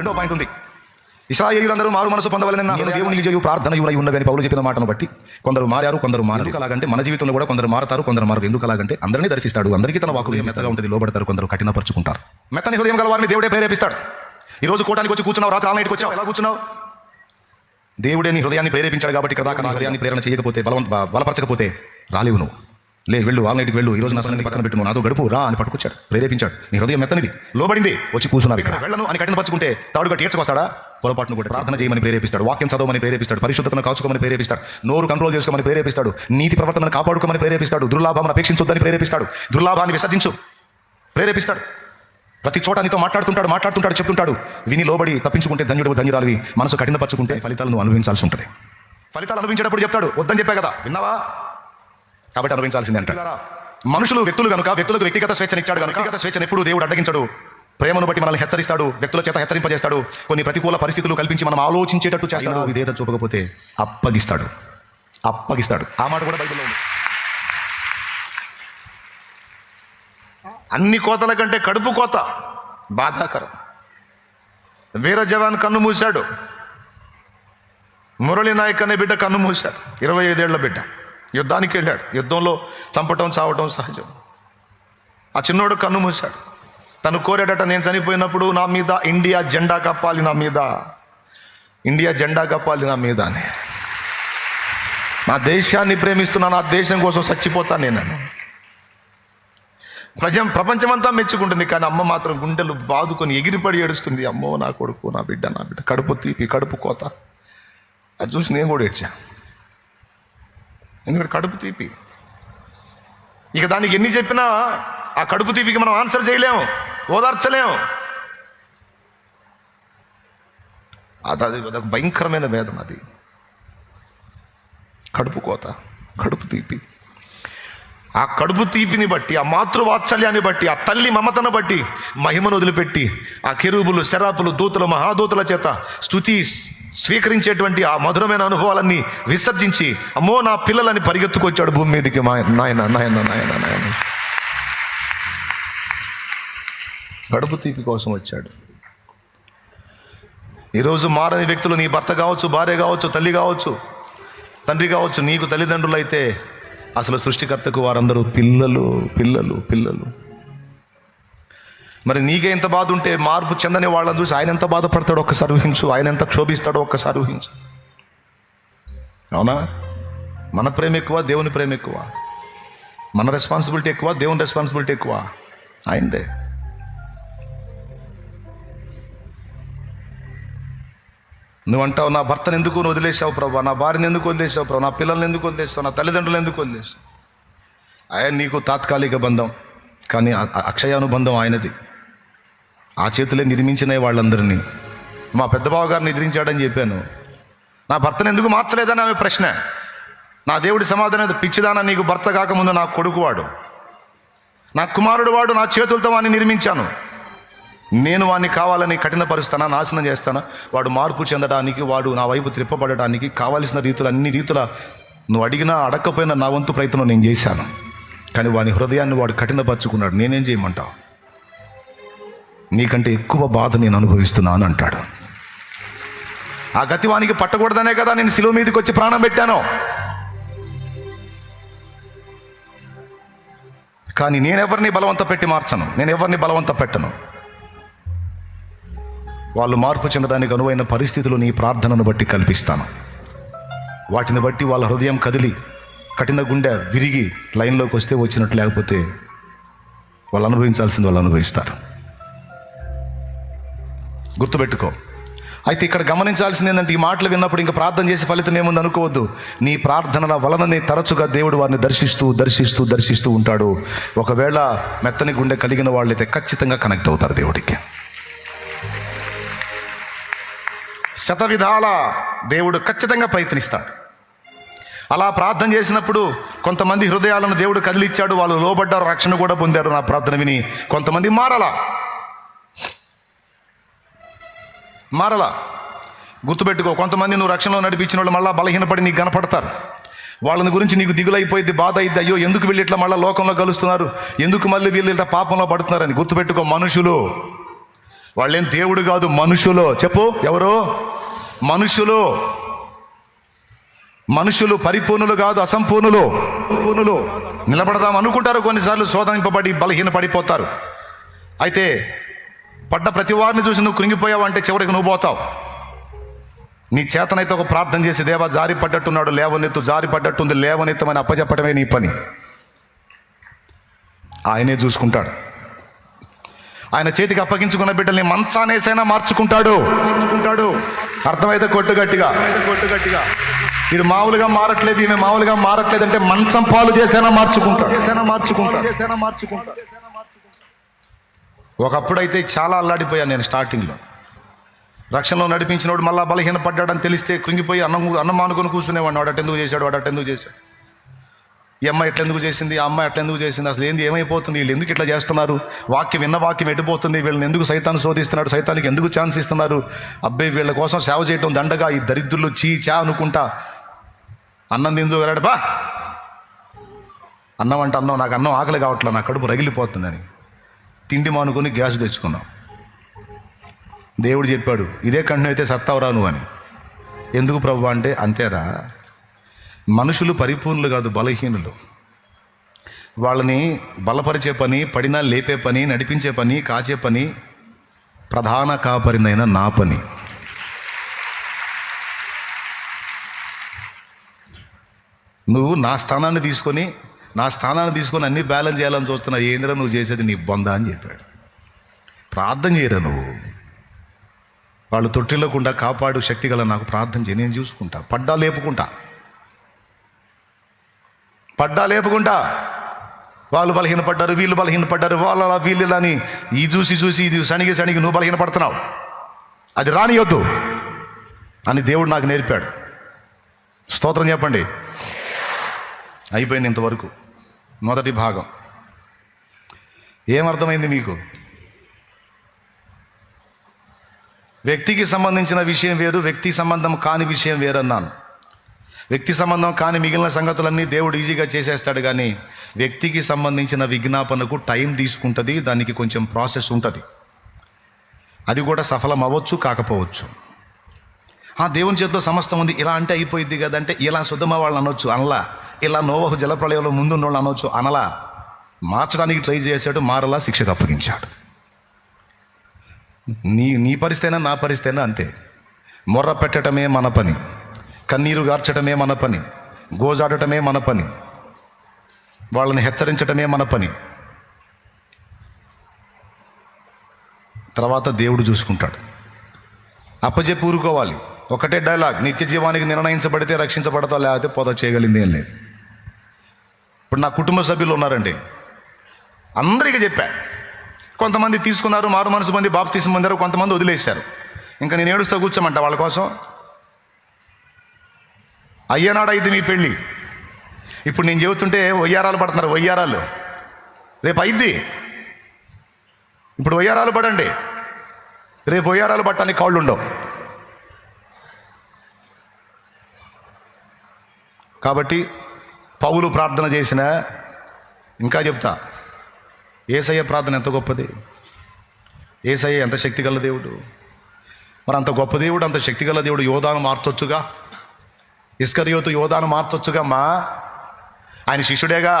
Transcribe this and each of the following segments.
రెండో పాయింట్ ఉంది. ఇశ్రాయేలీయులందరూ మారు మనసు పొందవాలని నేను దేవునికి చేయు ప్రార్థన ఉన్నదని పౌలు చెప్పిన మాటను బట్టి కొందరు మారారు, కొందరు మారారు. అలాగంటే మన జీవితంలో కూడా కొందరు మారతారు, కొందరు మారు. ఎందుకు అలాగంటే అందరినీ దర్శిస్తాడు, అందరికీ తన వాక్కు మెత్తగా ఉంటుంది, లోబడతారు, కొందరు కఠినపరుచుకుంటారు. మెత్తని హృదయం గల వారిని దేవుడే ప్రేరేపిస్తాడు. ఈ రోజు కూటానికి వచ్చి కూర్చున్నావు, రాత్రి ఆల్నైట్కి వచ్చావు, ఎలా కూర్చున్నావు? దేవుడే నీ హృదయాన్ని ప్రేరేపించాడు కాబట్టి ఇక్కడ దాకా నా హృదయాన్ని ప్రేరణ చేయకపోతే, బలపరచకపోతే రాలేవు నువ్వు. వెళ్ళు, ఆల్నైట్కి వెళ్ళు, ఈ రోజు నా సన్ని పక్కన పెట్టు, నాతో గడుపు రా అని పట్టుకొచ్చాడు, ప్రేరేపించాడు. నీ హృదయం మెత్తనిది, లోబడింది, వచ్చి కూర్చున్నావు ఇక్కడ. వెళ్ళను అని కఠినపరుచుకుంటే తాడుగా తీర్చుకొస్తాడా? పొరపాటును కూడా ప్రార్థన చేయమని ప్రేరేపిస్తాడు, వాక్యం చదవమని ప్రేరేపిస్తాడు, పరిశుద్ధతను కాచుకోమని ప్రేరేపిస్తాడు, నోరు కంట్రోల్ చేసుకోమని ప్రేరేపిస్తాడు, నీతి ప్రవర్తనను కాపాడుకోమని ప్రేరేపిస్తాడు, దుర్లాభాన్ని అపేక్షించొద్దని ప్రేరేపిస్తాడు, దుర్లాభాన్ని విసర్జించు ప్రేరేపిస్తాడు. ప్రతి చోట నీతో మాట్లాడుతుంటాడు, చెప్తుంటాడు. విని లోబడి తప్పించుకుంటే ధన్యుడు, ధన్యురాలివి. మనసు కఠినపరుచుకుంటే ఫలితాలను అనుభవించాల్సి ఉంటుంది. ఫలితాలు అనుభవించేటప్పుడు చెప్తాడు, వద్దని చెప్పా కదా, విన్నావా? కాబట్టి అనుభవించాల్సిందే అంటాడు. మనుషులు వ్యక్తులు కనుక, వ్యక్తులకు వ్యక్తిగత స్వేచ్ఛనిచ్చాడు కనుక, వ్యక్తిగత స్వేచ్ఛను ఎప్పుడు దేవుడు అడ్డగించడు. ప్రేమను బట్టి మనల్ని హెచ్చరిస్తాడు, వ్యక్తుల చేత హెచ్చరింపజేస్తాడు, కొన్ని ప్రతికూల పరిస్థితులు కల్పించి మనం ఆలోచించేటట్టు చేస్తాడు. విధేయత చూపకపోతే అప్పగిస్తాడు. ఆ మాట కూడా బైబిల్లో ఉంది. అన్ని కోతల కంటే కడుపు కోత బాధాకరం. వీర జవాన్ కన్ను మూశాడు, మురళీ నాయక్ అనే బిడ్డ కన్ను మూశాడు. 25 ఏళ్ల బిడ్డ యుద్ధానికి వెళ్ళాడు. యుద్ధంలో చంపటం చావటం సహజం. ఆ చిన్నోడు కన్ను మూశాడు. తను కోరాడట, నేను చనిపోయినప్పుడు నా మీద ఇండియా జెండా కప్పాలి, నా మీద ఇండియా జెండా కప్పాలి నా మీద అని. నా దేశాన్ని ప్రేమిస్తున్నా, నా దేశం కోసం చచ్చిపోతాను నేను. ప్రపంచమంతా మెచ్చుకుంటుంది, కానీ అమ్మ మాత్రం గుండెలు బాదుకొని ఎగిరిపడి ఏడుస్తుంది. అమ్మో నా కొడుకు, నా బిడ్డ కడుపు తీపి, కడుపు కోత. అది చూసి నేను కూడా ఏడ్చా. ఎందుకంటే కడుపు తీపి. ఇక దానికి ఎన్ని చెప్పినా ఆ కడుపు తీపికి మనం ఆన్సర్ చేయలేము, ఓదార్చలేము. అదొక భయంకరమైన వేదన. అది కడుపు కోత, కడుపు తీపి. ఆ కడుపు తీపిని బట్టి, ఆ మాతృవాత్సల్యాన్ని బట్టి, ఆ తల్లి మమతను బట్టి మహిమను వదిలిపెట్టి ఆ కెరూబులు, శరాపులు, దూతలు, మహాదూతల చేత స్తుతి స్వీకరించేటువంటి ఆ మధురమైన అనుభవాలన్నీ విసర్జించి, అమ్మో నా పిల్లలని పరిగెత్తుకొచ్చాడు భూమి మీదకి. నాయన కడుపు తీపి కోసం వచ్చాడు. ఈరోజు మారని వ్యక్తులు, నీ భర్త కావచ్చు, భార్య కావచ్చు, తల్లి కావచ్చు, తండ్రి కావచ్చు, నీకు తల్లిదండ్రులు అయితే అసలు సృష్టికర్తకు వారందరూ పిల్లలు. మరి నీకే ఎంత బాధ ఉంటే మార్పు చెందని వాళ్ళని చూసి ఆయన ఎంత బాధపడతాడో ఒక్కసారి ఊహించు, ఆయన ఎంత క్షోభిస్తాడో ఒక్కసారి ఊహించు. అవునా? మన ప్రేమ ఎక్కువ, దేవుని ప్రేమ ఎక్కువ? మన రెస్పాన్సిబిలిటీ ఎక్కువ, దేవుని రెస్పాన్సిబిలిటీ ఎక్కువ? ఆయనదే. నువ్వు అంటావు, నా భర్తను ఎందుకు వదిలేసావు ప్రభా, నా భార్యను ఎందుకు వదిలేసావు ప్రభా, నా పిల్లల్ని ఎందుకు వదిలేసావు, నా తల్లిదండ్రులు ఎందుకు వదిలేసావు? ఆయన నీకు తాత్కాలిక బంధం, కానీ అక్షయానుబంధం ఆయనది. ఆ చేతులే నిర్మించిన వాళ్ళందరినీ. మా పెద్దబావ గారిని ఎదిరించాడని చెప్పాను. నా భర్తను ఎందుకు మార్చలేదని ఆమె ప్రశ్న. నా దేవుడి సమాధానం, పిచ్చిదానా, నీకు భర్త కాకముందు నా కొడుకు వాడు, నా కుమారుడు వాడు, నా చేతులతో వాడిని నిర్మించాను. నేను వాడిని కావాలని కఠినపరుస్తానా, నాశనం చేస్తానా? వాడు మార్పు చెందడానికి, వాడు నా వైపు త్రిప్పబడటానికి కావాల్సిన రీతులు, అన్ని రీతుల నువ్వు అడిగినా అడగకపోయినా నా వంతు ప్రయత్నం నేను చేశాను. కానీ వాని హృదయాన్ని వాడు కఠినపరుచుకున్నాడు. నేనేం చేయమంటావు? నీకంటే ఎక్కువ బాధ నేను అనుభవిస్తున్నాను అంటాడు. ఆ గతి వానికి పట్టకూడదనే కదా నేను శిలువ మీదకి వచ్చి ప్రాణం పెట్టాను. కానీ నేనెవరిని బలవంత పెట్టి మార్చను, నేను ఎవరిని బలవంత పెట్టను. వాళ్ళు మార్పు చెందడానికి అనువైన పరిస్థితులు నీ ప్రార్థనను బట్టి కల్పిస్తాను. వాటిని బట్టి వాళ్ళ హృదయం కదిలి, కఠిన గుండె విరిగి లైన్లోకి వస్తే వచ్చినట్టు, లేకపోతే వాళ్ళు అనుభవించాల్సింది వాళ్ళు అనుభవిస్తారు. గుర్తుపెట్టుకో. అయితే ఇక్కడ గమనించాల్సింది ఏంటంటే, ఈ మాటలు విన్నప్పుడు ఇంకా ప్రార్థన చేసి ఫలితం ఏముంది అనుకోవద్దు. నీ ప్రార్థనల వలననే తరచుగా దేవుడు వారిని దర్శిస్తూ ఉంటాడు. ఒకవేళ మెత్తని గుండె కలిగిన వాళ్ళైతే ఖచ్చితంగా కనెక్ట్ అవుతారు దేవుడికి. శతవిధాల దేవుడు ఖచ్చితంగా ప్రయత్నిస్తాడు. అలా ప్రార్థన చేసినప్పుడు కొంతమంది హృదయాలను దేవుడు కదిలిచ్చాడు, వాళ్ళు లోబడ్డారు, రక్షణ కూడా పొందారు. నా ప్రార్థన విని కొంతమంది మారలా. గుర్తుపెట్టుకో, కొంతమంది నువ్వు రక్షణలో నడిపించిన వాళ్ళు మళ్ళీ బలహీనపడి నీకు కనపడతారు. వాళ్ళని గురించి నీకు దిగులైపోయింది, బాధ అయింది. అయ్యో ఎందుకు వీళ్ళు ఇట్లా మళ్ళీ లోకంలో కలుస్తున్నారు, ఎందుకు మళ్ళీ వీళ్ళు ఇట్లా పాపంలో పడుతున్నారని. గుర్తుపెట్టుకో, మనుషులు వాళ్ళేం దేవుడు కాదు, మనుషులు. చెప్పు, ఎవరు? మనుషులు. మనుషులు పరిపూర్ణులు కాదు, అసంపూర్ణులు. నిలబడదాం అనుకుంటారు, కొన్నిసార్లు శోధనింపబడి బలహీన పడిపోతారు. అయితే పడ్డ ప్రతి వారిని చూసి నువ్వు కృంగిపోయావు అంటే చివరికి నువ్వు పోతావు. నీ చేతనైతే ఒక ప్రార్థన చేసి, దేవా జారి పడ్డట్టున్నాడు లేవనెత్తు, జారి పడ్డట్టుంది లేవనెత్తమని అప్పచెప్పడమే నీ పని. ఆయనే చూసుకుంటాడు. ఆయన చేతికి అప్పగించుకున్న బిడ్డల్ని మంచానేసైనా మార్చుకుంటాడు. అర్థమైతే కొట్టు గట్టిగా. వీడు మామూలుగా మారట్లేదు, ఈమె మామూలుగా మారట్లేదు అంటే మంచం పాలు చేసైనా మార్చుకుంటాడు. ఒకప్పుడైతే చాలా అల్లాడిపోయాను నేను స్టార్టింగ్లో. రక్షణలో నడిపించినోడు మళ్ళా బలహీన పడ్డాడని తెలిస్తే కృంగిపోయి అన్నం మానుకొని కూర్చునేవాడిని. వాడు అటెందుకు చేశాడు, వాడు అటెందుకు చేశాడు, ఈ అమ్మాయి ఎట్లెందుకు చేసింది, ఆ అమ్మాయి ఎట్లెందుకు చేసింది, అసలు ఏంది ఏమైపోతుంది, వీళ్ళు ఎందుకు ఇట్లా చేస్తున్నారు, వాక్యం విన్న వాక్యం ఎట్టిపోతుంది, వీళ్ళని ఎందుకు సైతాన్ని శోధిస్తున్నాడు, సైతానికి ఎందుకు ఛాన్స్ ఇస్తున్నారు, అబ్బాయి వీళ్ళ కోసం సేవ చేయటం దండగా, ఈ దరిద్రులు చా అనుకుంటా. అన్నం తిందు వెళ్ళాడు, బా అన్నం అంటే అన్నం, నాకు అన్నం ఆకలి కావట్లేదు, నా కడుపు రగిలిపోతుందని తిండి మానుకొని గ్యాస్ తెచ్చుకున్నాం. దేవుడు చెప్పాడు, ఇదే కంటిన్యూ అయితే సత్తావురా నువ్వు అని. ఎందుకు ప్రభు అంటే, అంతేరా, మనుషులు పరిపూర్ణులు కాదు, బలహీనులు. వాళ్ళని బలపరిచే పని, పడినా లేపే పని, నడిపించే పని, కాచే పని ప్రధాన కాపరినైనా నా పని. నువ్వు నా స్థానాన్ని తీసుకొని అన్ని బ్యాలెన్స్ చేయాలని చూస్తున్నావు. ఏంద్రా నువ్వు చేసేది, నీ బొంద అని చెప్పాడు. ప్రార్థన చేయరా నువ్వు, వాళ్ళు తొట్టిల్లకుండా కాపాడు శక్తి గల నాకు ప్రార్థన చేయి, నేను చూసుకుంటా. పడ్డా లేపుకుంటా. వాళ్ళు బలహీనపడ్డారు, వీళ్ళు బలహీనపడ్డారు, వీళ్ళని ఈ చూసి ఇది సణిగి నువ్వు బలహీనపడుతున్నావు, అది రానియొద్దు అని దేవుడు నాకు నేర్పాడు. స్తోత్రం చెప్పండి. అయిపోయింది ఇంతవరకు మొదటి భాగం. ఏమర్థమైంది మీకు? వ్యక్తికి సంబంధించిన విషయం వేరు, వ్యక్తి సంబంధం కాని విషయం వేరన్నాను. వ్యక్తి సంబంధం కాని మిగిలిన సంగతులన్నీ దేవుడు ఈజీగా చేసేస్తాడు, కానీ వ్యక్తికి సంబంధించిన విజ్ఞాపనకు టైం తీసుకుంటుంది, దానికి కొంచెం ప్రాసెస్ ఉంటుంది. అది కూడా సఫలం అవ్వచ్చు, కాకపోవచ్చు. దేవుని చేతిలో సమస్తం ఉంది, ఇలా అంటే అయిపోయింది కదంటే, ఇలా సుధమ వాళ్ళు అనొచ్చు, అనలా. ఇలా నోవహు జలప్రళయంలో ముందున్న వాళ్ళు అనొచ్చు, అనలా. మార్చడానికి ట్రై చేశాడు, మారలా, శిక్షకు అప్పగించాడు. నీ పరిస్థితి అయినా నా పరిస్థితి అయినా అంతే. మొర్ర పెట్టడమే మన పని, కన్నీరు గార్చడమే మన పని, గోజాడటమే మన పని, వాళ్ళని హెచ్చరించడమే మన పని. తర్వాత దేవుడు చూసుకుంటాడు. అప్పచెప్పి ఊరుకోవాలి. ఒకటే డైలాగ్, నిత్య జీవానికి నిర్ణయించబడితే రక్షించబడతా, లేకపోతే పొద చేయగలిగింది ఏం లేదు. ఇప్పుడు నా కుటుంబ సభ్యులు ఉన్నారండి, అందరికీ చెప్పా. కొంతమంది తీసుకున్నారు, మారు మనసు మంది బాప్తిసం పొందారు, కొంతమంది వదిలేశారు. ఇంకా నేను ఏడుస్తూ కూర్చోమంట వాళ్ళ కోసం. అయ్యనాడు అయింది మీ పెళ్ళి. ఇప్పుడు నేను చెబుతుంటే వయ్యారాలు పడుతున్నారు, వయ్యారాలు. రేపు అయిద్ది. ఇప్పుడు వయ్యారాలు పడండి, రేపు వయ్యారాలు పట్టడానికి కాళ్ళు ఉండవు. కాబట్టి పౌలు ప్రార్థన చేసిన, ఇంకా చెప్తా, యేసయ్య ప్రార్థన ఎంత గొప్పది, యేసయ్య ఎంత శక్తిగల దేవుడు. మరి అంత గొప్ప దేవుడు, అంత శక్తిగల దేవుడు యోధాను మార్చొచ్చుగా, ఇస్కరియోతు యోధాను మార్చొచ్చుగా. ఆయన శిష్యుడేగా,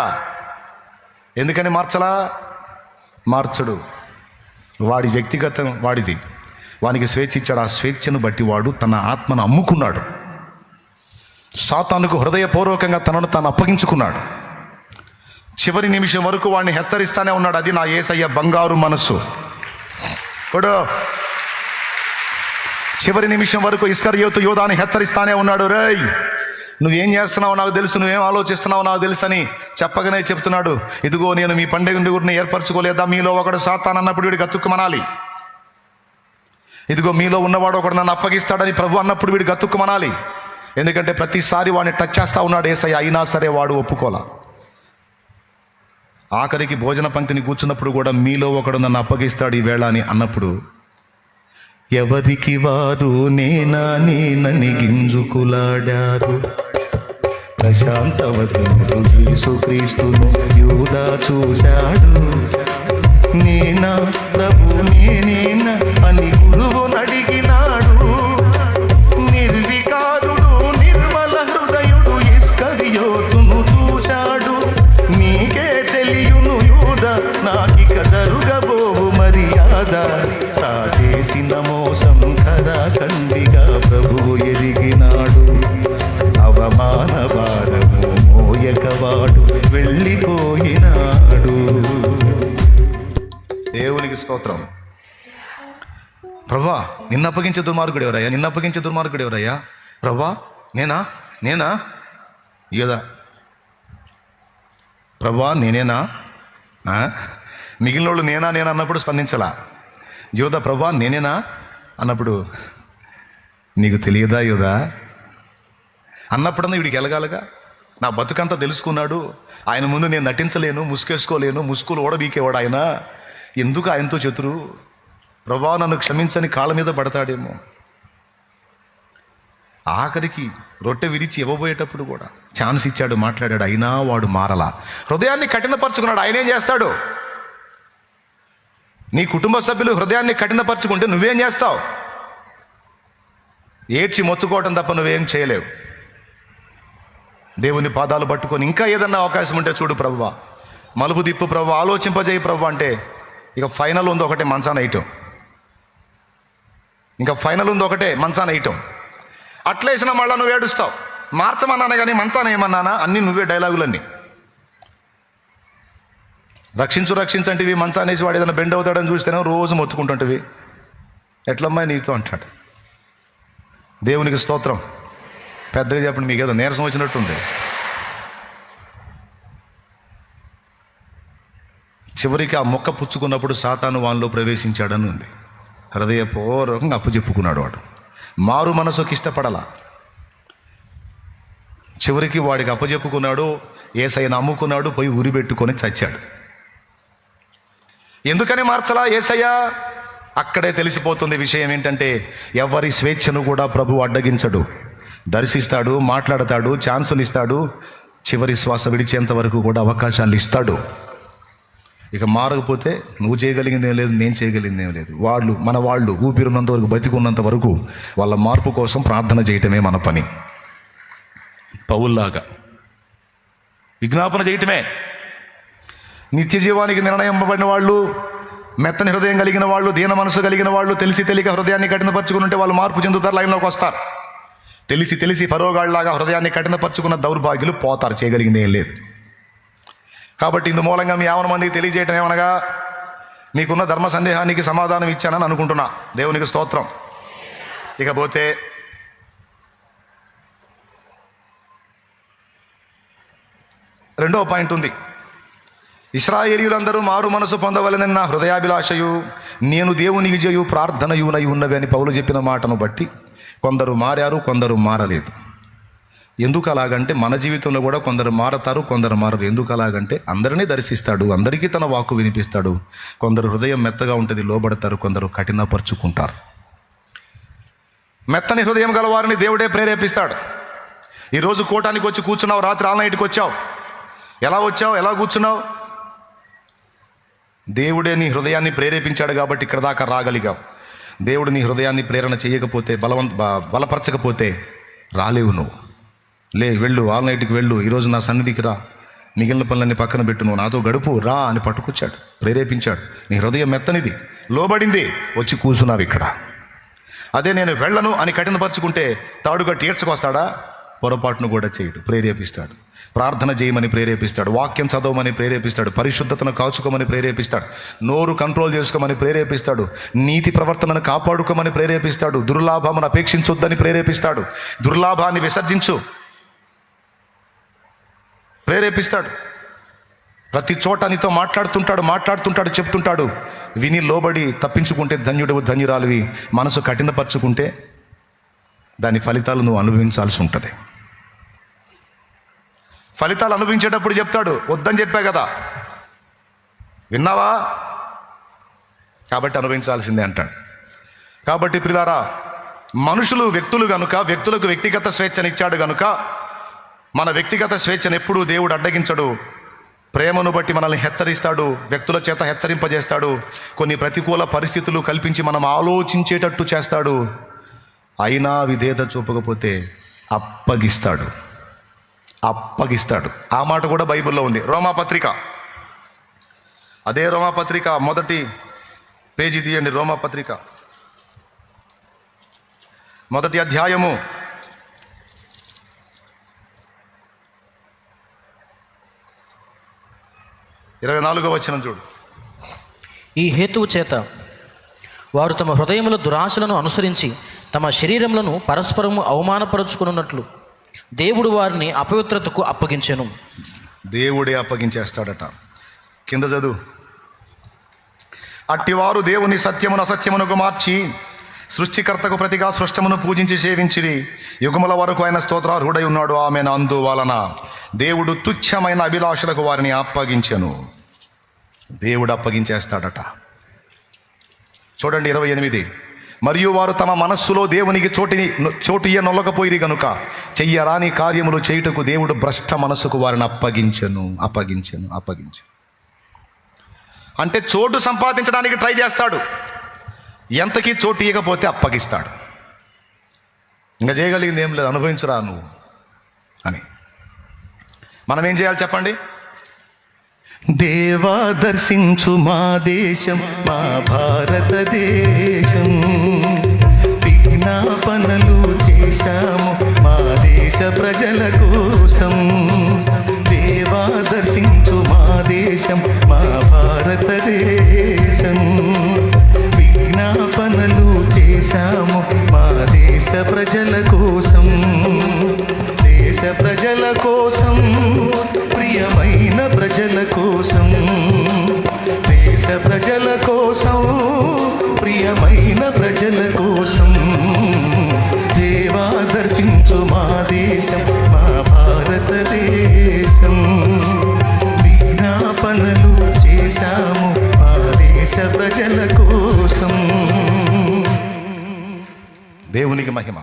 ఎందుకని మార్చడు. వాడి వ్యక్తిగతం వాడిది, వానికి స్వేచ్ఛ ఇచ్చాడు. ఆ స్వేచ్ఛను బట్టి వాడు తన ఆత్మను అమ్ముకున్నాడు, సాతానుకు హృదయపూర్వకంగా తనను తాను అప్పగించుకున్నాడు. చివరి నిమిషం వరకు వాడిని హెచ్చరిస్తానే ఉన్నాడు. అది నా యేసయ్య బంగారు మనస్సు. చివరి నిమిషం వరకు ఇస్కరియోతు యోధాని హెచ్చరిస్తానే ఉన్నాడు. రేయ్, నువ్వేం చేస్తున్నావు నాకు తెలుసు, నువ్వేం ఆలోచిస్తున్నావు నాకు తెలుసు అని చెప్పగానే చెప్తున్నాడు, ఇదిగో నేను మీ పండుగ గురిని ఏర్పరచుకోలేదా, మీలో ఒకడు సాతాను అన్నప్పుడు వీడికి గతుక్కుమనాలి. ఇదిగో మీలో ఉన్నవాడు ఒకడు నన్ను అప్పగిస్తాడని ప్రభు అన్నప్పుడు వీడు గతుక్కుమనాలి. ఎందుకంటే ప్రతిసారి వాడిని టచ్ చేస్తూ ఉన్నాడు యేసయ్య, అయినా సరే వాడు ఒప్పుకోలా. ఆఖరికి భోజన పంక్తిని కూర్చున్నప్పుడు కూడా మీలో ఒకడు నన్ను అప్పగిస్తాడు ఈ వేళ అని అన్నప్పుడు, ఎవరికి వారు నేనని గింజుకులాడారు, ప్రశాంతవతనుడు యేసుక్రీస్తును యూదా చూశాడు. నేనా ప్రభు నేనేనా తా చేసిన మోసం కదా ఖండిగా ప్రభువు ఎరిగినాడు. అవమాన భారము మోయకవాడు వెళ్ళిపోయినాడు. దేవునికి స్తోత్రం. ప్రభా నిన్ను అప్పగించే దుర్మార్గుడు ఎవరయ్యా? నిన్ను అప్పగించే దుర్మార్గుడు ఎవరయ్యా? ప్రభా నేనా యోధా? ప్రభా నేనేనా? మిగిలిన వాళ్ళు నేనా అన్నప్పుడు స్పందించలా. యోధా ప్రభా నేనేనా అన్నప్పుడు నీకు తెలియదా యోధా అన్నప్పుడన్నా వీడికి ఎలగాలగా. నా బతుకంతా తెలుసుకున్నాడు, ఆయన ముందు నేను నటించలేను, ముసుకేసుకోలేను, ముసుగులు ఓడబీకేవాడు ఆయన. ఎందుకు ఆయనతో చతురు? ప్రభా నన్ను క్షమించని కాళ్ళ మీద పడతాడేమో. ఆఖరికి రొట్టె విరిచి ఇవ్వబోయేటప్పుడు కూడా ఛాన్స్ ఇచ్చాడు, మాట్లాడాడు, అయినా వాడు మారలా. హృదయాన్ని కఠినపరుచుకున్నాడు. ఆయన ఏం చేస్తాడు? నీ కుటుంబ సభ్యులు హృదయాన్ని కఠినపరుచుకుంటే నువ్వేం చేస్తావు? ఏడ్చి మొత్తుకోవటం తప్ప నువ్వేం చేయలేవు. దేవుని పాదాలు పట్టుకొని ఇంకా ఏదన్నా అవకాశం ఉంటే చూడు ప్రభువా, మలుపు దిప్పు ప్రభువా, ఆలోచింపజేయి ప్రభు అంటే ఇక ఫైనల్ ఉంది ఒకటే మంచాన వేయటం. ఇంకా ఫైనల్ ఉంది ఒకటే మంచాన వేయటం. అట్లేసిన మళ్ళీ నువ్వు ఏడుస్తావు. మార్చమన్నాను కానీ మంచాన ఏమన్నానా? అన్నీ నువ్వే డైలాగులన్నీ. రక్షించంటివి మంచానేసి వాడు ఏదైనా బెండ్ అవుతాడని చూస్తేనే రోజు మొత్తుకుంటుంటివి. ఎట్లమ్మాయి నీతో అంటాడు. దేవునికి స్తోత్రం. పెద్దగా చెప్పండి, మీకు ఏదో నీరసం వచ్చినట్టుంది. చివరికి ఆ మొక్క పుచ్చుకున్నప్పుడు సాతాను వాళ్ళలో ప్రవేశించాడని ఉంది. హృదయపూర్వకంగా అప్పు చెప్పుకున్నాడు వాడు. మారు మనసుకి ఇష్టపడలా. చివరికి వాడికి అప్పచెప్పుకున్నాడు, యేసయ్యను అమ్ముకున్నాడు, పోయి ఉరిపెట్టుకొని చచ్చాడు. ఎందుకని మార్చలా యేసయ్య? అక్కడే తెలిసిపోతుంది విషయం ఏంటంటే, ఎవరి స్వేచ్ఛను కూడా ప్రభు అడ్డగించడు. దర్శిస్తాడు, మాట్లాడతాడు, ఛాన్సులు ఇస్తాడు, చివరి శ్వాస విడిచేంత వరకు కూడా అవకాశాలు ఇస్తాడు. ఇక మారకపోతే నువ్వు చేయగలిగిందేం లేదు, నేను చేయగలిగిందేం లేదు. మన వాళ్ళు ఊపిరినంత వరకు, బతికున్నంత వరకు వాళ్ళ మార్పు కోసం ప్రార్థన చేయటమే మన పని. పౌల్లాగా విజ్ఞాపన చేయటమే. నిత్య జీవానికి నిర్ణయింపబడిన వాళ్ళు, మెత్తని హృదయం కలిగిన వాళ్ళు, దీన మనసు కలిగిన వాళ్ళు, తెలిసి తెలియక హృదయాన్ని కఠినపరుచుకుని ఉంటే వాళ్ళు మార్పు చెందుతారు, లైన్లోకి వస్తారు. తెలిసి ఫరోగాళ్ళలాగా హృదయాన్ని కఠినపరుచుకున్న దౌర్భాగ్యులు పోతారు, చేయగలిగింది ఏం లేదు. కాబట్టి ఇందు మూలంగా మీ 50 మందికి తెలియజేయటం ఏమనగా, మీకున్న ధర్మ సందేహానికి సమాధానం ఇచ్చానని అనుకుంటున్నా. దేవునికి స్తోత్రం. ఇకపోతే రెండో పాయింట్ ఉంది. ఇశ్రాయేలీయులందరూ మారు మనసు పొందవలెనన్న హృదయాభిలాషయు నేను దేవునికి చేయు ప్రార్థనయునై ఉన్నవని పౌలు చెప్పిన మాటను బట్టి కొందరు మారారు, కొందరు మారలేదు. ఎందుకు అలాగంటే మన జీవితంలో కూడా కొందరు మారతారు, కొందరు మారరు. ఎందుకు అలాగంటే అందరినీ దర్శిస్తాడు, అందరికీ తన వాక్కు వినిపిస్తాడు. కొందరు హృదయం మెత్తగా ఉంటుంది, లోబడతారు, కొందరు కఠినపరుచుకుంటారు. మెత్తని హృదయం గల వారిని దేవుడే ప్రేరేపిస్తాడు. ఈరోజు కూటానికి వచ్చి కూర్చున్నావు, రాత్రి ఆల్ నైట్కి వచ్చావు. ఎలా వచ్చావు, ఎలా కూర్చున్నావు? దేవుడే నీ హృదయాన్ని ప్రేరేపించాడు కాబట్టి ఇక్కడ దాకా రాగలిగావు. దేవుడు నీ హృదయాన్ని ప్రేరణ చేయకపోతే, బలపరచకపోతే రాలేవు నువ్వు. వెళ్ళు, ఆల్ నైట్కి వెళ్ళు, ఈరోజు నా సన్నిధికి రా, మిగిలిన పనులన్నీ పక్కన పెట్టు, నువ్వు నాతో గడుపు రా అని పట్టుకొచ్చాడు, ప్రేరేపించాడు. నీ హృదయం మెత్తనిది, లోబడింది, వచ్చి కూర్చున్నావు ఇక్కడ. అదే నేను వెళ్ళను అని కఠినపరుచుకుంటే తాడుగట్టి ఏడ్చుకొస్తాడా? పొరపాటును కూడా చేయడు, ప్రేరేపిస్తాడు. ప్రార్థన చేయమని ప్రేరేపిస్తాడు, వాక్యం చదవమని ప్రేరేపిస్తాడు, పరిశుద్ధతను కాచుకోమని ప్రేరేపిస్తాడు, నోరు కంట్రోల్ చేసుకోమని ప్రేరేపిస్తాడు, నీతి ప్రవర్తనను కాపాడుకోమని ప్రేరేపిస్తాడు, దుర్లాభమును అపేక్షించొద్దని ప్రేరేపిస్తాడు, దుర్లాభాన్ని విసర్జించు ప్రేరేపిస్తాడు. ప్రతి చోట నీతో మాట్లాడుతుంటాడు, చెప్తుంటాడు. విని లోబడి తప్పించుకుంటే ధన్యుడు, ధన్యురాలివి. మనసు కఠినపరుచుకుంటే దాని ఫలితాలు నువ్వు అనుభవించాల్సి ఉంటుంది. ఫలితాలు అనుభవించేటప్పుడు చెప్తాడు, వద్దని చెప్పా కదా, విన్నావా, కాబట్టి అనుభవించాల్సిందే అంటాడు. కాబట్టి ప్రియులారా, మనుషులు వ్యక్తులు కనుక, వ్యక్తులకు వ్యక్తిగత స్వేచ్ఛనిచ్చాడు కనుక మన వ్యక్తిగత స్వేచ్ఛను ఎప్పుడూ దేవుడు అడ్డగించడు. ప్రేమను బట్టి మనల్ని హెచ్చరిస్తాడు, వ్యక్తుల చేత హెచ్చరింపజేస్తాడు, కొన్ని ప్రతికూల పరిస్థితులు కల్పించి మనం ఆలోచించేటట్టు చేస్తాడు. అయినా విధేయత చూపకపోతే అప్పగిస్తాడు. ఆ మాట కూడా బైబిల్లో ఉంది. రోమాపత్రిక, అదే రోమాపత్రిక పేజీ తీయండి. రోమాపత్రిక 1వ అధ్యాయము 24వ వచనం చూడు. ఈ హేతువు చేత వారు తమ హృదయముల దురాశలను అనుసరించి తమ శరీరములను పరస్పరము అవమానపరుచుకున్నట్లు దేవుడు వారిని అపవిత్రతకు అప్పగించెను. దేవుడే అప్పగించేస్తాడట. కింద చదువు. అట్టివారు దేవుని సత్యమును అసత్యమునకు మార్చి సృష్టికర్తకు ప్రతిగా సృష్టమును పూజించి సేవించిరి. యుగముల వరకు ఆయన స్తోత్రార్హుడై ఉన్నాడు. ఆమెను అందువలన దేవుడు తుచ్చమైన అభిలాషలకు వారిని అప్పగించెను. దేవుడు అప్పగించేస్తాడట. చూడండి 28. మరియు వారు తమ మనస్సులో దేవునికి చోటు నొల్లకపోయిరి గనుక చెయ్యరాని కార్యములు చేయుటకు దేవుడు భ్రష్ట మనస్సుకు వారిని అప్పగించెను. అంటే చోటు సంపాదించడానికి ట్రై చేస్తాడు. ఎంతకీ చోటు ఇవ్వకపోతే అప్పగిస్తాడు. ఇంకా చేయగలిగింది ఏం లేదు, అనుభవించురా నువ్వు అని. మనం ఏం చేయాలి చెప్పండి? దేవా దర్శించు మా దేశం, మా భారతదేశం. విజ్ఞాపనలు చేశాము మా దేశ ప్రజల కోసం. దేవా దర్శించు మా దేశం, మా భారతదేశం. విజ్ఞాపనలు చేశాము మా దేశ ప్రజల కోసం. దేశ ప్రజల కోసం, ప్రియమైన ప్రజల కోసం. దేశ ప్రజల కోసం, ప్రియమైన ప్రజల కోసం. దేవా దర్శించు మా దేశం, మా భారతదేశం. విజ్ఞాపనలు చేశాము మా దేశ ప్రజల కోసం. దేవునికి మహిమ.